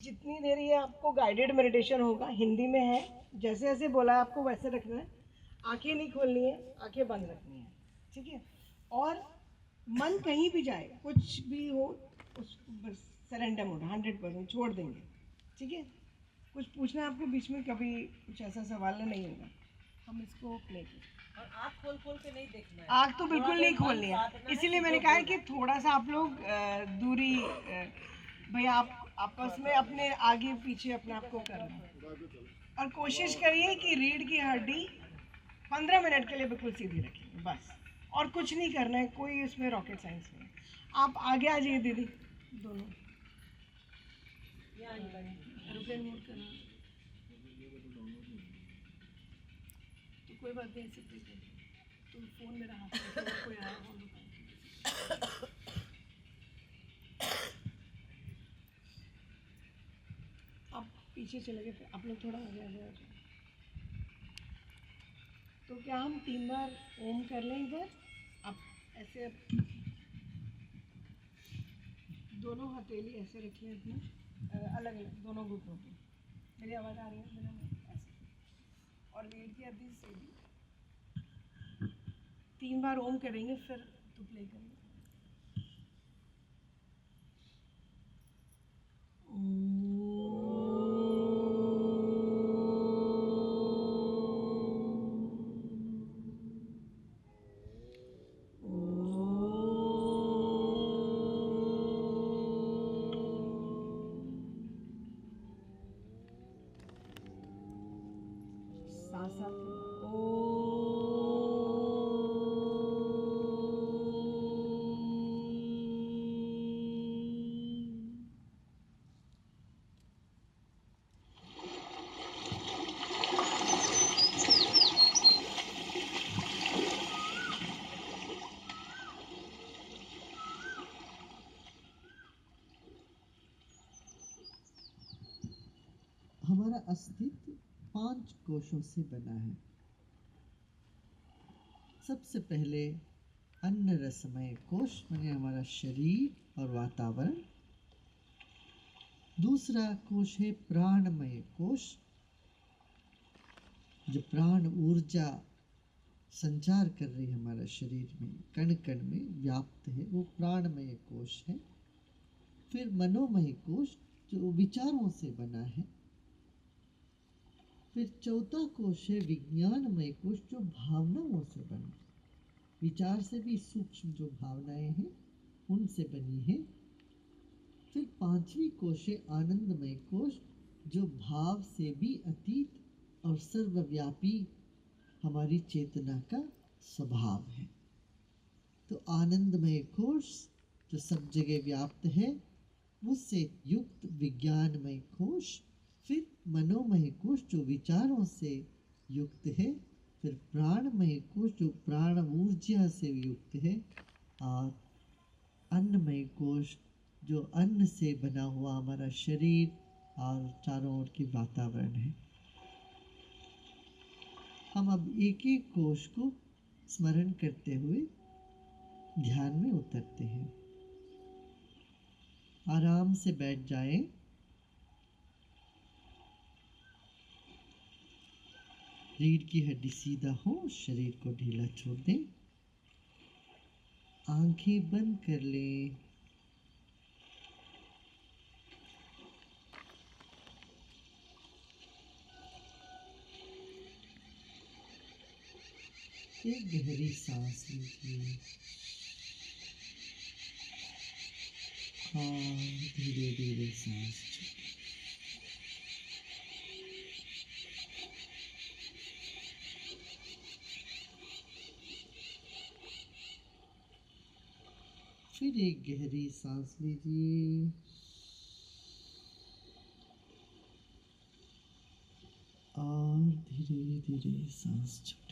जितनी देर ये आपको गाइडेड मेडिटेशन होगा, हिंदी में है, जैसे जैसे बोला है आपको वैसे रखना है। आंखें नहीं खोलनी है, आंखें बंद रखनी है, ठीक है। और मन कहीं भी जाए, कुछ भी हो, उसको बस सरेंडर मोड 100% छोड़ देंगे, ठीक है। कुछ पूछना है आपको बीच में, कभी कुछ ऐसा सवाल नहीं होगा। हम इसको प्ले करें और आँख खोल खोल के नहीं देखना है। आँख तो बिल्कुल नहीं खोलनी है, इसीलिए मैंने कहा है कि थोड़ा सा आप लोग दूरी भैया आप आपस में अपने आगे पीछे अपने आप को करना। और कोशिश करिए कि रीढ़ की हड्डी 15 मिनट के लिए बिल्कुल सीधी रखिए बस, और कुछ नहीं करना है, कोई इसमें रॉकेट साइंस नहीं है। आप आगे आ जाइए दीदी, दोनों एरोप्लेन मोड करना तो कोई बात नहीं, ऐसे तो फोन मेरा हाथ में है, कोई आया हो आप पीछे चले गए, आप लोग थोड़ा आगे आ जाए। तो क्या हम 3 बार ओम कर लें इधर? आप ऐसे दोनों हथेली ऐसे रख लें अपने, अलग अलग दोनों घुटनों पे। मेरी आवाज़ आ रही है मेरा ऐसे, और रीढ़ की हड्डी से भी 3 बार ओम करेंगे, फिर तो प्ले करेंगे। साथ साथ हमारा अस्तित्व 5 कोशों से बना है। सबसे पहले अन्न रसमय कोश माने हमारा शरीर और वातावरण। दूसरा कोश है प्राणमय कोश, जो प्राण ऊर्जा संचार कर रही है हमारा शरीर में, कण कण में व्याप्त है, वो प्राणमय कोश है। फिर मनोमय कोश जो विचारों से बना है। फिर चौथा कोश है विज्ञानमय कोश, जो भावनाओं से बना, विचार से भी सूक्ष्म जो भावनाएं हैं उनसे बनी है। फिर पांचवी कोश है आनंदमय कोश, जो भाव से भी अतीत और सर्वव्यापी हमारी चेतना का स्वभाव है। तो आनंदमय कोश जो सब जगह व्याप्त है, उससे युक्त विज्ञानमय कोश। फिर मनोमय कोश जो विचारों से युक्त है। फिर प्राणमय कोश जो प्राण ऊर्जा से युक्त है। और अन्नमय कोश जो अन्न से बना हुआ हमारा शरीर और चारों ओर की वातावरण है। हम अब एक एक कोश को स्मरण करते हुए ध्यान में उतरते हैं। आराम से बैठ जाएं। रीढ़ की हड्डी सीधा हो, शरीर को ढीला छोड़ दें। आंखें बंद कर लें। एक गहरी सांस लीजिए और धीरे धीरे सांस छोड़ें। फिर एक गहरी सांस लीजिए और धीरे धीरे सांस छोड़ें।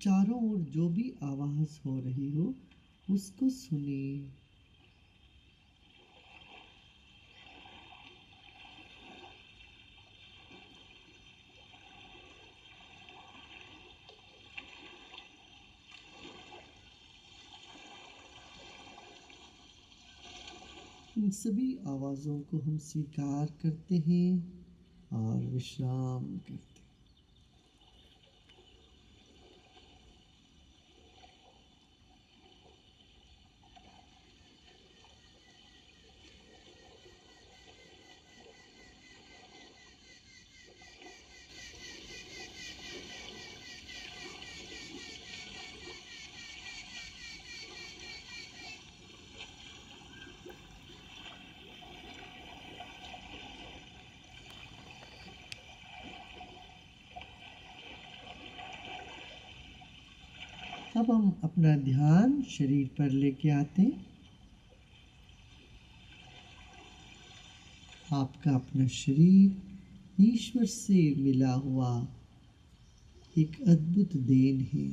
चारों ओर जो भी आवाज हो रही हो उसको सुने। इन सभी आवाज़ों को हम स्वीकार करते हैं और विश्राम करते हैं। अब हम अपना ध्यान शरीर पर लेके आते हैं। आपका अपना शरीर ईश्वर से मिला हुआ एक अद्भुत देन है।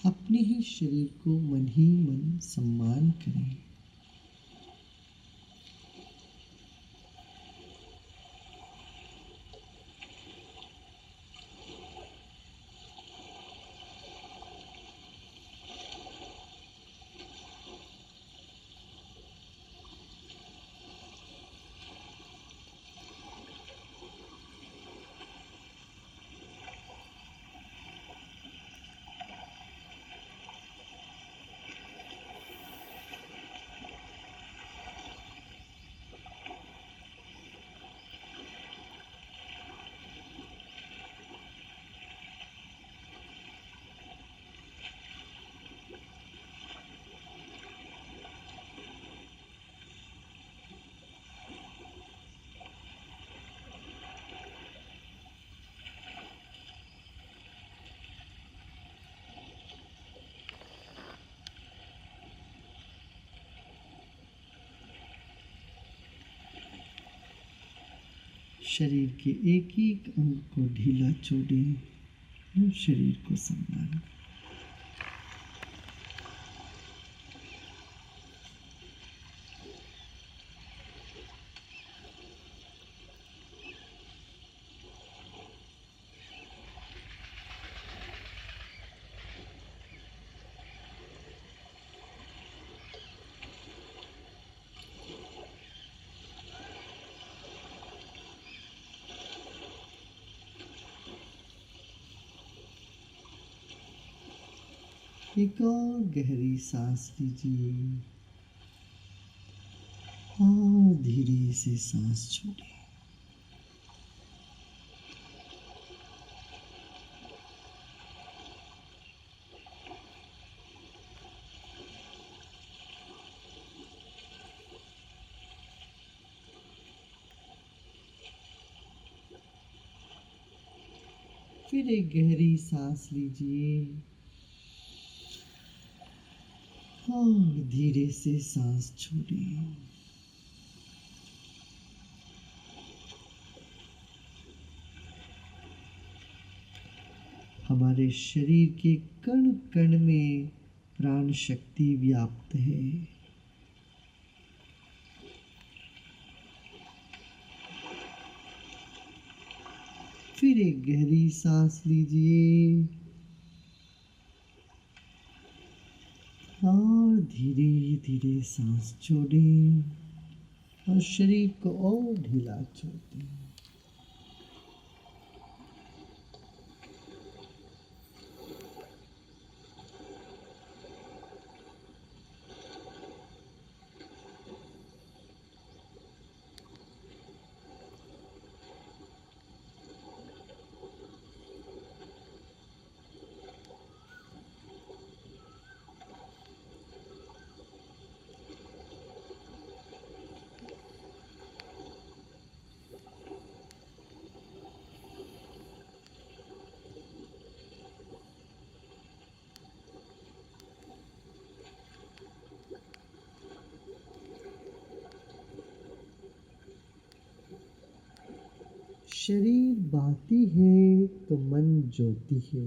अपने ही शरीर को मन ही मन सम्मान करें। शरीर के एक एक अंग को ढीला छोड़ें और शरीर को सम्मान करें। एक और गहरी सांस लीजिए और धीरे से सांस छोड़िए। फिर एक गहरी सांस लीजिए और धीरे से सांस छोड़िए। हमारे शरीर के कण कण में प्राण शक्ति व्याप्त है। फिर एक गहरी सांस लीजिए और धीरे धीरे सांस छोड़ें और शरीर को और ढीला छोड़ दें। शरीर बाती है तो मन ज्योति है।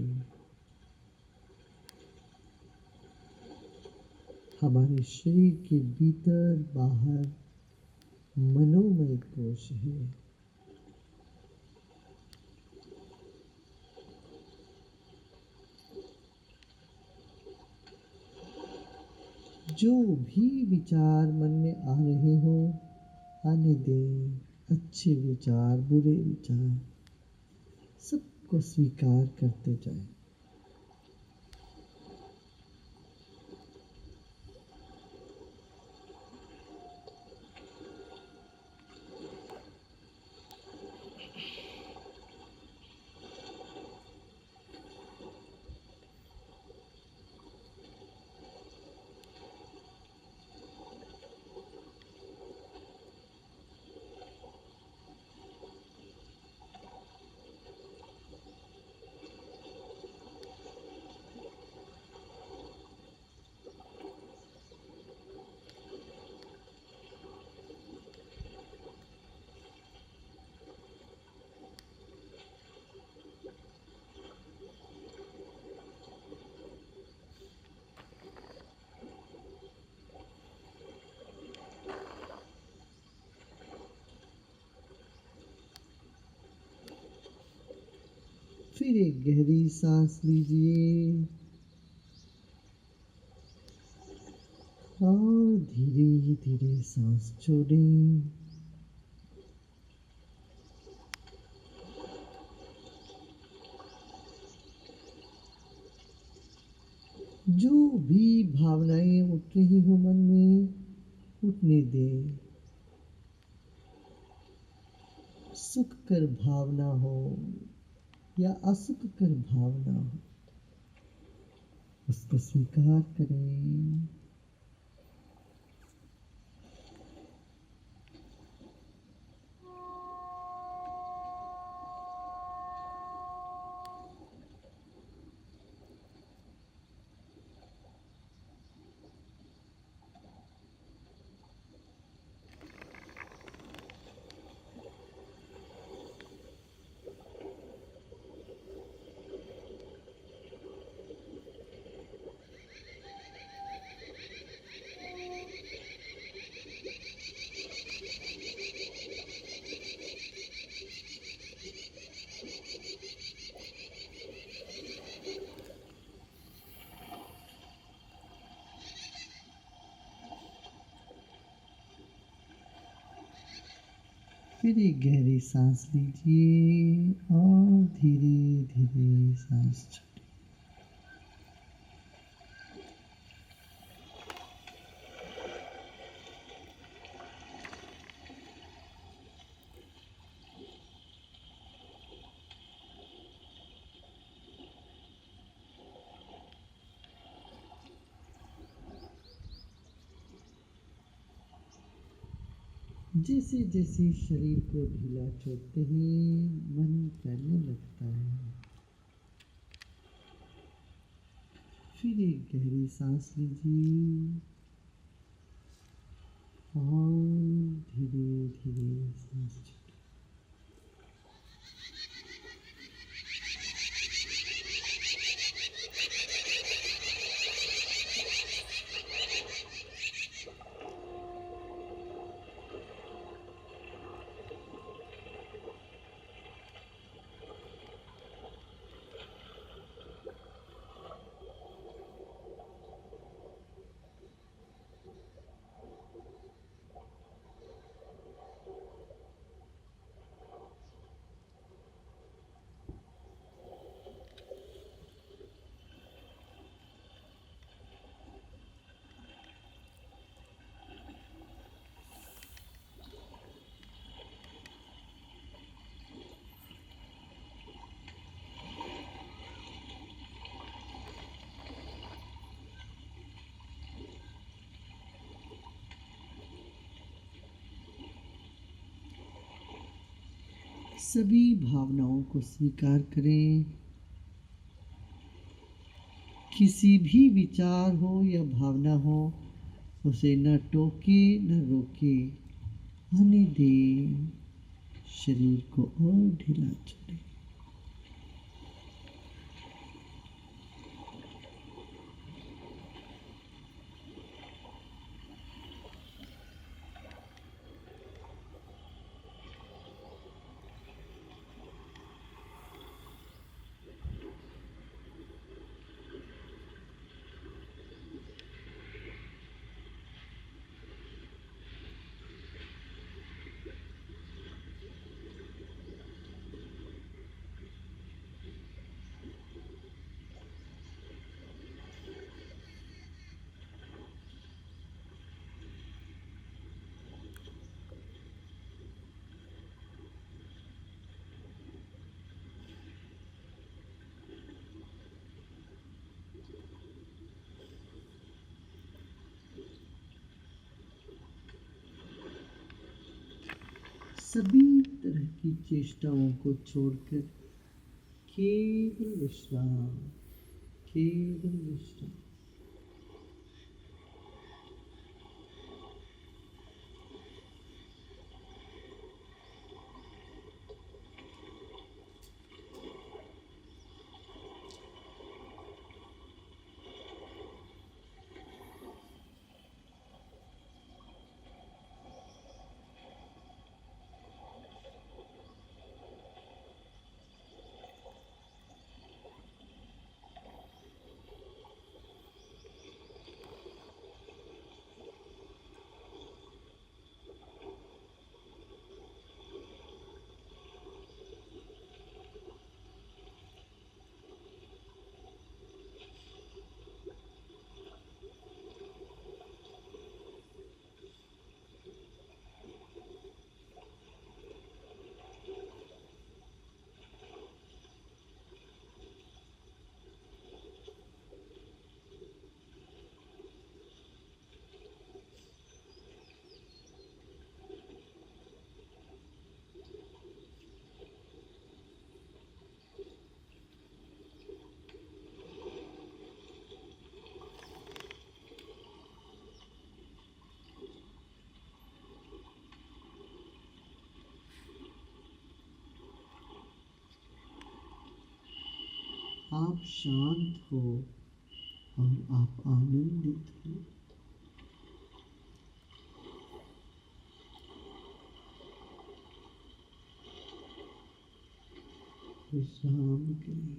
हमारे शरीर के भीतर बाहर मनोमय कोश है। जो भी विचार मन में आ रहे हो आने दें। अच्छे विचार, बुरे विचार, सबको स्वीकार करते जाएं। फिर एक गहरी सांस लीजिए और धीरे धीरे सांस छोड़ें। जो भी भावनाएं उठ रही हो मन में उठने दें। सुख कर भावना हो या असुख कर भावना हो, उसको स्वीकार करें। फिर एक गहरी सांस लीजिए और धीरे धीरे सांस छोड़िए। जैसे जैसे शरीर को ढीला छोड़ते हैं मन फैलने लगता है। फिर एक गहरी सांस लीजिए और धीरे धीरे सांस छोड़िए। सभी भावनाओं को स्वीकार करें। किसी भी विचार हो या भावना हो उसे न टोके न रोके, आने दें, शरीर को और ढीला छोड़ें। सभी तरह की चेष्टाओं को छोड़कर केवल विश्राम, केवल विश्राम। आप शांत हो और आप आनंदित हो। विश्राम करें।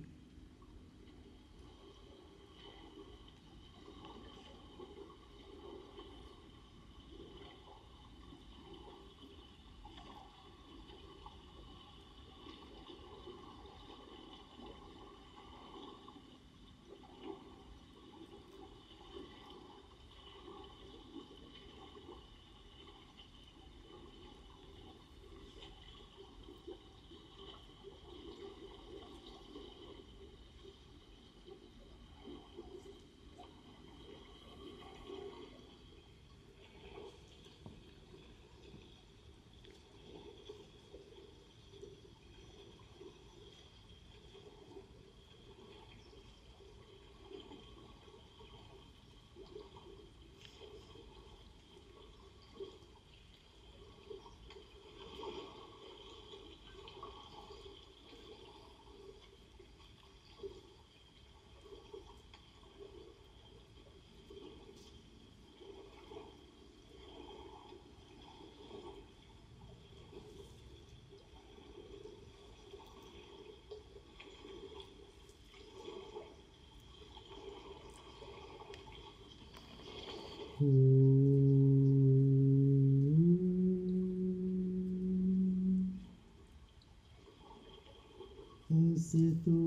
असतो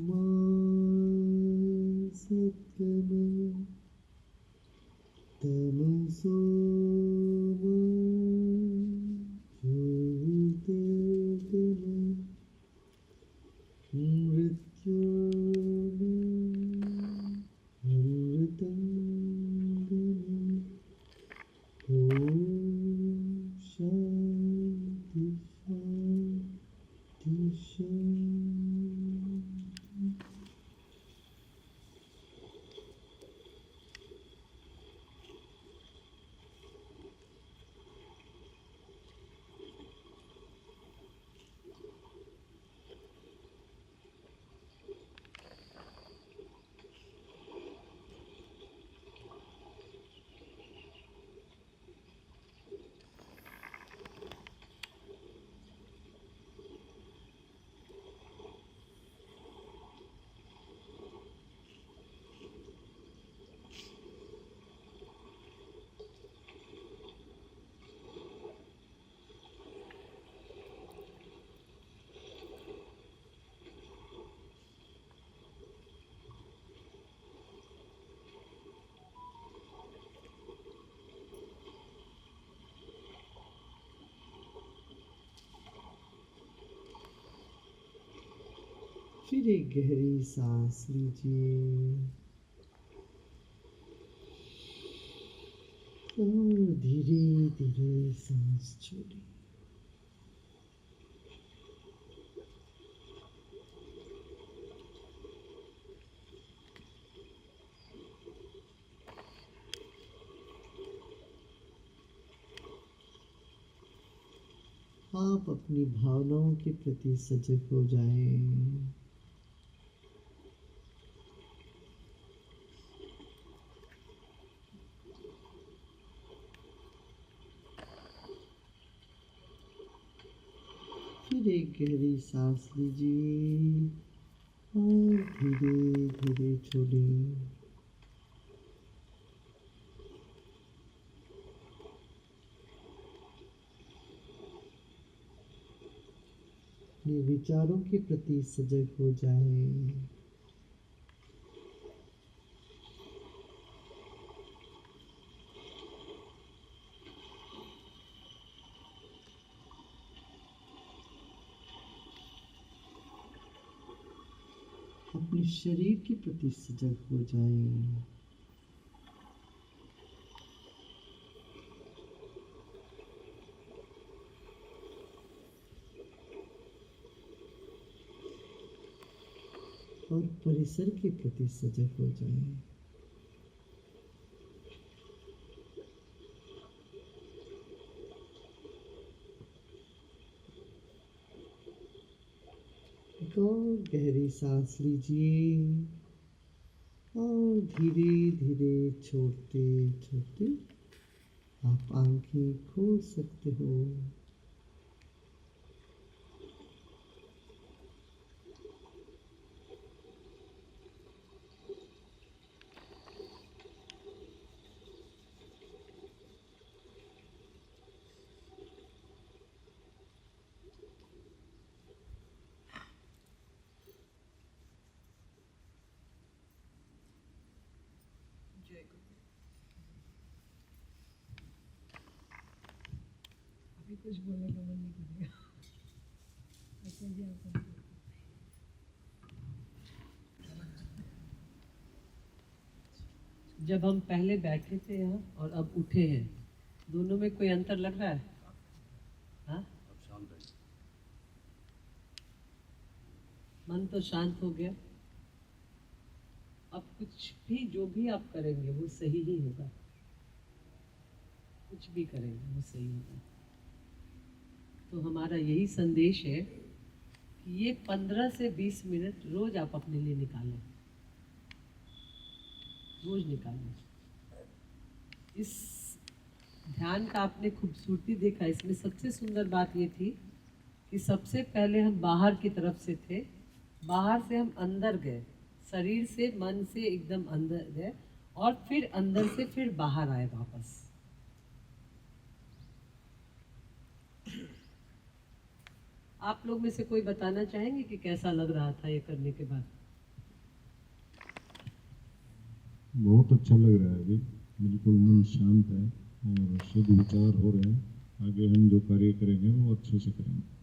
मा सद्गमय तमसो मा ज्योतिर्गमय मृत्योर्मृतङ्गमय। ॐ शान्ति शान्ति शान्ति। फिर एक गहरी सांस लीजिए और धीरे धीरे सांस छोड़िए। आप अपनी भावनाओं के प्रति सजग हो जाएं। फिर एक गहरी सांस लीजिए और धीरे धीरे छोड़िए। अपने विचारों के प्रति सजग हो जाएं। अपने शरीर के प्रति सजग हो जाएं। और परिसर के प्रति सजग हो जाएं। एक और गहरी सांस लीजिए और धीरे धीरे छोड़ते छोड़ते आप आंखें खोल सकते हो। जय गुरु। अभी कुछ बोलने का मन नहीं करेगा। अच्छा जी आप जब हम पहले बैठे थे यहाँ और अब उठे हैं, दोनों में कोई अंतर लग रहा है? हाँ, मन तो शांत हो गया। अब कुछ भी जो भी आप करेंगे वो सही ही होगा। कुछ भी करेंगे वो सही होगा। तो हमारा यही संदेश है कि ये 15 से 20 मिनट रोज आप अपने लिए निकालें, रोज निकालें। इस ध्यान का आपने खूबसूरती देखा। इसमें सबसे सुंदर बात ये थी कि सबसे पहले हम बाहर की तरफ से थे, बाहर से हम अंदर गए, शरीर से मन से एकदम अंदर गए और फिर अंदर से फिर बाहर आए वापस। आप लोग में से कोई बताना चाहेंगे कि कैसा लग रहा था ये करने के बाद? बहुत अच्छा लग रहा है अभी, बिल्कुल मन शांत है और शुद्ध विचार हो रहे हैं। आगे हम जो कार्य करेंगे वो अच्छे से करेंगे।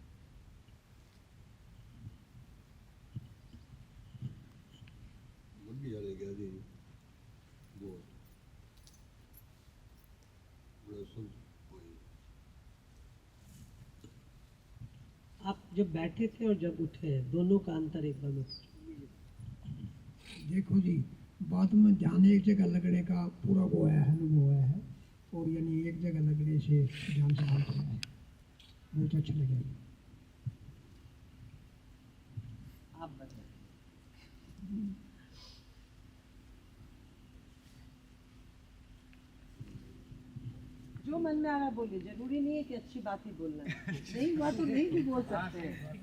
आप जब बैठे थे और जब उठे हैं, दोनों का अंतर एक बार में देखो जी, बात में ध्यान एक जगह लगने का पूरा वो है, अनुभव है। और यानी एक जगह लगने से ध्यान शांत रहा है, बहुत अच्छा लगे। आप बताएं। जो मन में आ रहा है बोलिए, जरूरी नहीं है कि अच्छी बात ही बोलना है। नहीं हुआ तो नहीं भी बोल सकते हैं।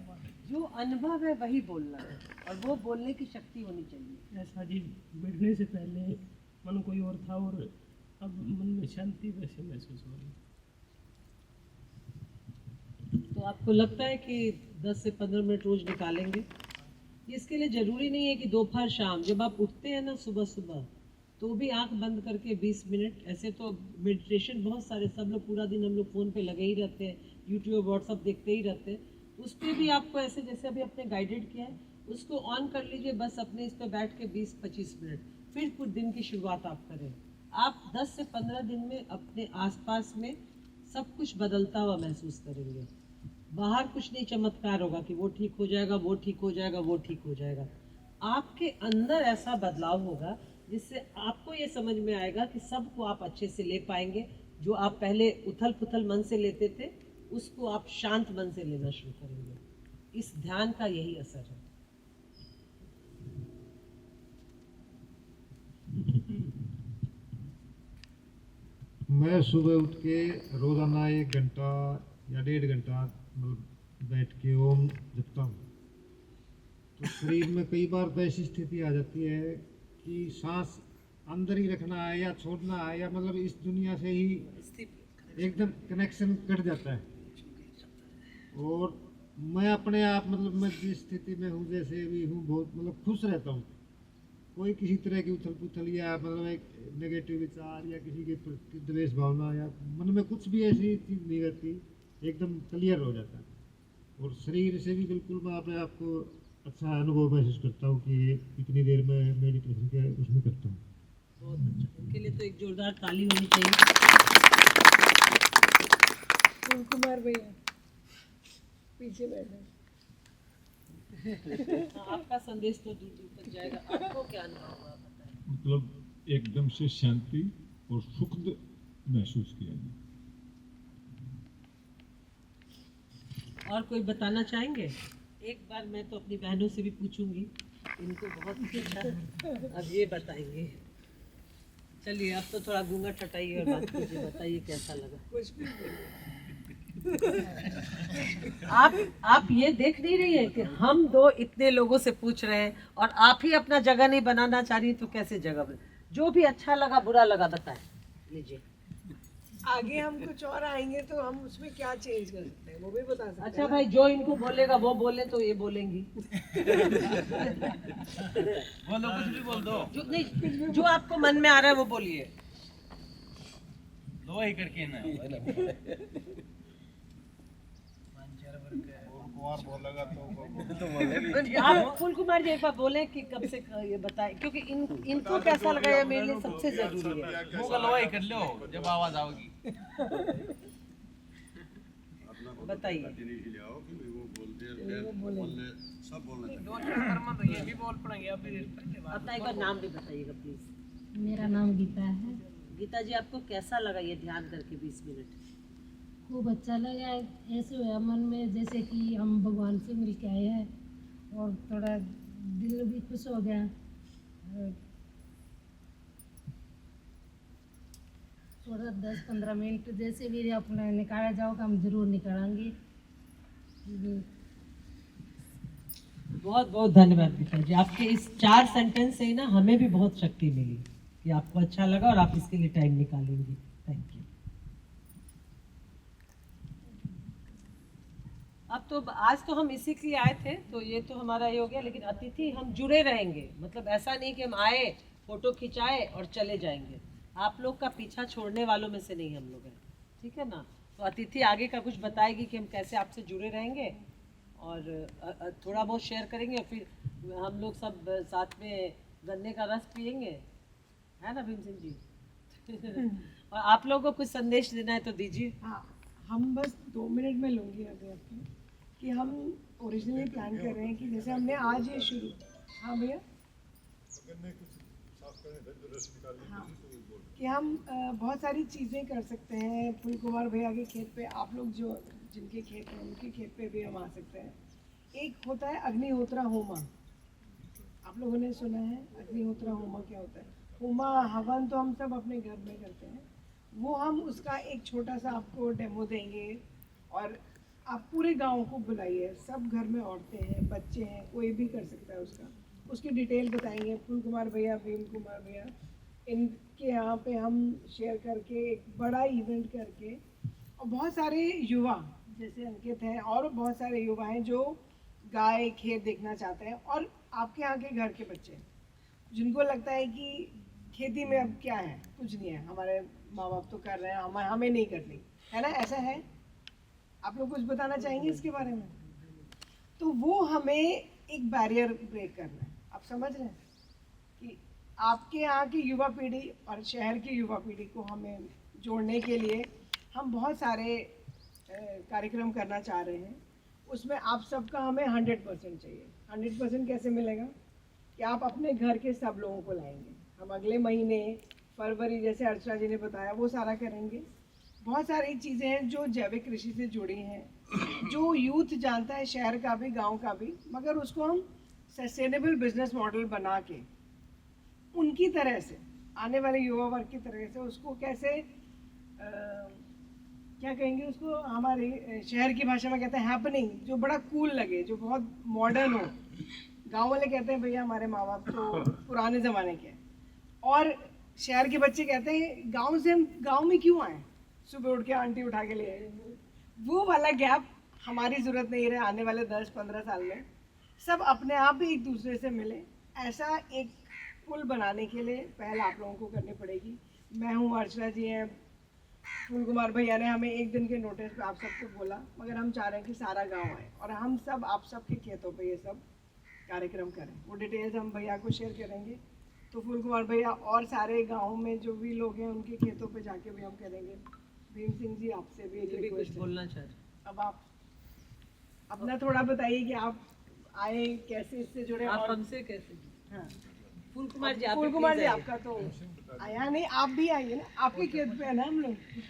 जो अनुभव है वही बोलना है और वो बोलने की शक्ति होनी चाहिए। ऐसा जी, बैठने से पहले मन कोई और था और अब मन में शांति वैसे महसूस हो रही है। तो आपको लगता है कि 10 से 15 मिनट रोज निकालेंगे? इसके लिए ज़रूरी नहीं है कि दोपहर शाम, जब आप उठते हैं ना सुबह सुबह, तो भी आंख बंद करके 20 मिनट। ऐसे तो मेडिटेशन बहुत सारे, सब लोग पूरा दिन हम लोग फ़ोन पे लगे ही रहते हैं, यूट्यूब व्हाट्सअप देखते ही रहते हैं। उस पर भी आपको ऐसे जैसे अभी आपने गाइडेड किया है, उसको ऑन कर लीजिए, बस अपने इस पे बैठ के 20-25 मिनट, फिर कुछ दिन की शुरुआत आप करें। आप 10 से 15 दिन में अपने आसपास में सब कुछ बदलता हुआ महसूस करेंगे। बाहर कुछ नहीं चमत्कार होगा कि वो ठीक हो जाएगा, वो ठीक हो जाएगा, वो ठीक हो जाएगा। आपके अंदर ऐसा बदलाव होगा जिससे आपको ये समझ में आएगा कि सबको आप अच्छे से ले पाएंगे। जो आप पहले उथल पुथल मन से लेते थे, उसको आप शांत मन से लेना शुरू करेंगे। इस ध्यान का यही असर है। मैं सुबह उठ के रोज़ाना 1 घंटा या 1.5 घंटा मतलब बैठ के ओम जपता हूँ। तो शरीर में कई बार तो ऐसी स्थिति आ जाती है कि सांस अंदर ही रखना है या छोड़ना है, या मतलब इस दुनिया से ही एकदम कनेक्शन कट जाता है। और मैं अपने आप मतलब मैं जिस स्थिति में हूँ, जैसे भी हूँ, बहुत मतलब खुश रहता हूँ। कोई किसी तरह की उथल पुथल या मतलब एक नेगेटिव विचार या किसी के प्रति द्वेष भावना या मन में कुछ भी ऐसी चीज़ नहीं रहती, एकदम क्लियर हो जाता है। और शरीर से भी बिल्कुल मैं अपने आप को अच्छा अनुभव महसूस करता हूँ कि इतनी देर में मेडिटेशन के उसमें करता हूँ। बहुत अच्छा, इनके लिए तो एक जोरदार ताली होनी चाहिए। फूल कुमार भैया पीछे बैठे। आपका संदेश तो दूर दूर तक जाएगा। आपको क्या अनुभव हुआ, बताएं। मतलब एकदम से शांति और सुख महसूस किया जी। और कोई बताना चाहेंगे? एक बार मैं तो अपनी बहनों से भी पूछूंगी, इनको बहुत अच्छा अब ये बताएंगे। चलिए, अब तो थोड़ा घूंघट हटाइए और बात कीजिए, बताइए कैसा लगा। कुछ भी आप ये देख नहीं रही है कि हम दो इतने लोगों से पूछ रहे हैं और आप ही अपना जगह नहीं बनाना चाह रही, तो कैसे जगह बन? जो भी अच्छा लगा बुरा लगा बताएं। लीजिए, आगे हम कुछ और आएंगे तो हम उसमें क्या चेंज कर सकते हैं वो भी बता सकते हैं। अच्छा भाई, जो इनको बोलेगा वो बोले तो ये बोलेंगी। बोलो, कुछ भी बोल दो। जो नहीं, जो आपको मन में आ रहा है वो बोलिए। दो ही करके ना आप फूल कुमार जी एक बार बोले कि कब से ये बताएं, क्योंकि इनको कैसा लगा ये मेरे लिए सबसे जरूरी है। मुंह का लोहा ही कर लो जब आवाज आओगी। बताइए। अपना एक बार नाम भी बताइएगा प्लीज। मेरा नाम गीता है। गीता जी, आपको कैसा लगा ये ध्यान करके 20 मिनट? खूब अच्छा लगा। ऐसे हुआ मन में जैसे कि हम भगवान से मिल के आए हैं, और थोड़ा दिल भी खुश हो गया। थोड़ा 10-15 मिनट जैसे भी अपना निकाला जाओगा, हम जरूर निकालेंगे। बहुत बहुत धन्यवाद गीता जी। आपके इस 4 सेंटेंस से ही ना हमें भी बहुत शक्ति मिली कि आपको अच्छा लगा और आप इसके लिए टाइम निकालेंगे। Thank you. अब तो आज तो हम इसी के लिए आए थे, तो ये तो हमारा ये हो गया, लेकिन अतिथि हम जुड़े रहेंगे। मतलब ऐसा नहीं कि हम आए, फोटो खिंचाए और चले जाएंगे। आप लोग का पीछा छोड़ने वालों में से नहीं हम लोग हैं, ठीक है ना? तो अतिथि आगे का कुछ बताएगी कि हम कैसे आपसे जुड़े रहेंगे और थोड़ा बहुत शेयर करेंगे, फिर हम लोग सब साथ में गन्ने का रस पियेंगे, है ना भीम सिंह जी? और आप लोगों को कुछ संदेश देना है तो दीजिए। हाँ, हम बस 2 मिनट में लूँगी अभी आपको कि हम ओरिजिनली प्लान कर रहे हैं कि जैसे हमने आज ये शुरू। हाँ भैया, हाँ, कि हम बहुत सारी चीज़ें कर सकते हैं। फूल कुमार भैया के खेत पे, आप लोग जो जिनके खेत हैं उनके खेत पे भी हम आ सकते हैं। एक होता है अग्निहोत्रा होमा, आप लोगों ने सुना है अग्निहोत्रा होमा क्या होता है? होमा हवन तो हम सब अपने घर में करते हैं, वो हम उसका एक छोटा सा आपको डेमो देंगे। और आप पूरे गांव को बुलाइए, सब घर में औरतें हैं, बच्चे हैं, कोई भी कर सकता है उसकी डिटेल बताएंगे। फूल कुमार भैया, भीम कुमार भैया, इनके यहाँ पे हम शेयर करके एक बड़ा इवेंट करके, और बहुत सारे युवा जैसे अंकित हैं और बहुत सारे युवा हैं जो गाय खेत देखना चाहते हैं, और आपके यहाँ के घर के बच्चे जिनको लगता है कि खेती में अब क्या है, कुछ नहीं है, हमारे माँ बाप तो कर रहे हैं, हमें नहीं करनी है ना, ऐसा है? आप लोग कुछ बताना चाहेंगे इसके बारे में? तो वो हमें एक बैरियर ब्रेक करना है। आप समझ रहे हैं कि आपके यहाँ की युवा पीढ़ी और शहर की युवा पीढ़ी को हमें जोड़ने के लिए हम बहुत सारे कार्यक्रम करना चाह रहे हैं। उसमें आप सबका हमें 100% चाहिए। 100% कैसे मिलेगा कि आप अपने घर के सब लोगों को लाएंगे। हम अगले महीने फरवरी, जैसे अर्चना जी ने बताया, वो सारा करेंगे। बहुत सारी चीज़ें हैं जो जैविक कृषि से जुड़ी हैं, जो यूथ जानता है, शहर का भी गांव का भी, मगर उसको हम सस्टेनेबल बिजनेस मॉडल बना के उनकी तरह से, आने वाले युवा वर्ग की तरह से उसको कैसे क्या कहेंगे उसको, हमारे शहर की भाषा में कहते हैं हैपनिंग, जो बड़ा कूल लगे, जो बहुत मॉडर्न हो। गांव वाले कहते हैं भैया हमारे माँ बाप तो पुराने ज़माने के हैं, और शहर के बच्चे कहते हैं गांव से हम गांव में क्यों आए, सुबह उठ के आंटी उठा के ले आए। वो वाला गैप हमारी ज़रूरत नहीं रहे आने वाले 10-15 साल में। सब अपने आप ही एक दूसरे से मिले। ऐसा एक पुल बनाने के लिए पहल आप लोगों को करनी पड़ेगी। मैं हूँ, अर्चना जी हैं, फूल कुमार भैया ने हमें एक दिन के नोटिस पे आप सबको बोला, मगर हम चाह रहे हैं कि सारा गांव आए और हम सब आप सबके खेतों पे ये सब कार्यक्रम करें। वो डिटेल्स हम भैया को शेयर करेंगे। तो फूल कुमार भैया और सारे गाँव में जो भी लोग हैं उनके खेतों पे जाके भी हम करेंगे। भीम सिंह जी, आपसे भी एक रिक्वेस्ट है। बोलना चाह रहे। अब आप अपना थोड़ा बताइए कि आप आए कैसे, इससे जुड़े। आप और हमसे कैसे? हाँ, फूल कुमार जी, फूल कुमार जी आपका तो आया नहीं, आप भी आइए ना, आपके खेत पे है ना हम लोग।